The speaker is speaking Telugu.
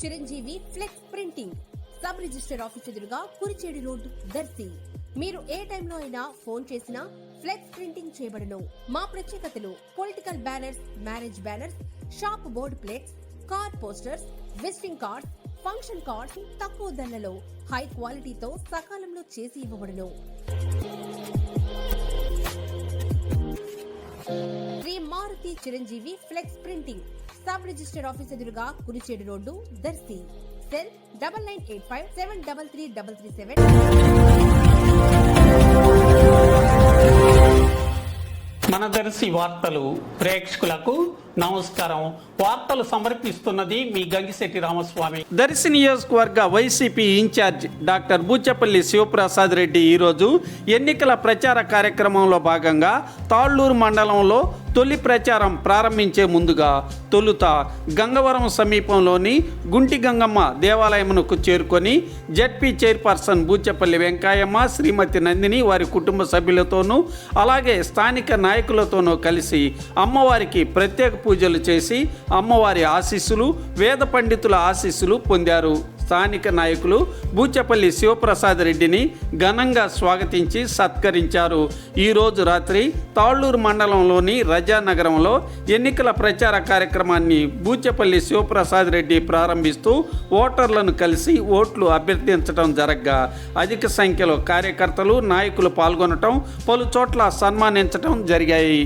Chiranjeevi flex printing sub register office ఎదురుగా కురిచేడు రోడ్ దర్శి. మీరు ఏ టైంలో అయినా ఫోన్ చేసినా ఫ్లెక్స్ ప్రింటింగ్ చేయబడును. మా ప్రత్యేకతలు political banners, marriage banners, shop board plates, car posters, visiting cards, function cards తక్కువ ధరలలో హై క్వాలిటీతో సకాలంలో చేసి ఇవ్వబడును. Shri Maruti Chiranjeevi flex printing sub register office ఎదురుగా కురిచేడు రోడ్డు దర్శి. సెల్ 9985733337. మన దర్శి వార్తలు ప్రేక్షకులకు నమస్కారం. వార్తలు సమర్పిస్తున్నది మీ గంగిశెట్టి రామస్వామి. దర్శి నియోజకవర్గ YCP in charge doctor Buchepalli Sivaprasad Reddy ఈరోజు ఎన్నికల ప్రచార కార్యక్రమంలో భాగంగా తాళ్లూరు మండలంలో తొలి ప్రచారం ప్రారంభించే ముందుగా తొలుత గంగవరం సమీపంలోని గుంటి గంగమ్మ దేవాలయమునకు చేరుకొని జెడ్పీ చైర్పర్సన్ బూచపల్లి వెంకాయమ్మ, శ్రీమతి నందిని వారి కుటుంబ సభ్యులతోనూ అలాగే స్థానిక నాయకులతోనూ కలిసి అమ్మవారికి ప్రత్యేక పూజలు చేసి అమ్మవారి ఆశీస్సులు, వేద పండితుల ఆశీస్సులు పొందారు. స్థానిక నాయకులు బూచపల్లి శివప్రసాద్ రెడ్డిని ఘనంగా స్వాగతించి సత్కరించారు. ఈరోజు రాత్రి తాళ్లూరు మండలంలోని రజానగరంలో ఎన్నికల ప్రచార కార్యక్రమాన్ని బూచపల్లి శివప్రసాద్ రెడ్డి ప్రారంభిస్తూ ఓటర్లను కలిసి ఓట్లు అభ్యర్థించడం జరగ్గా అధిక సంఖ్యలో కార్యకర్తలు, నాయకులు పాల్గొనటం, పలు చోట్ల సన్మానించడం జరిగాయి.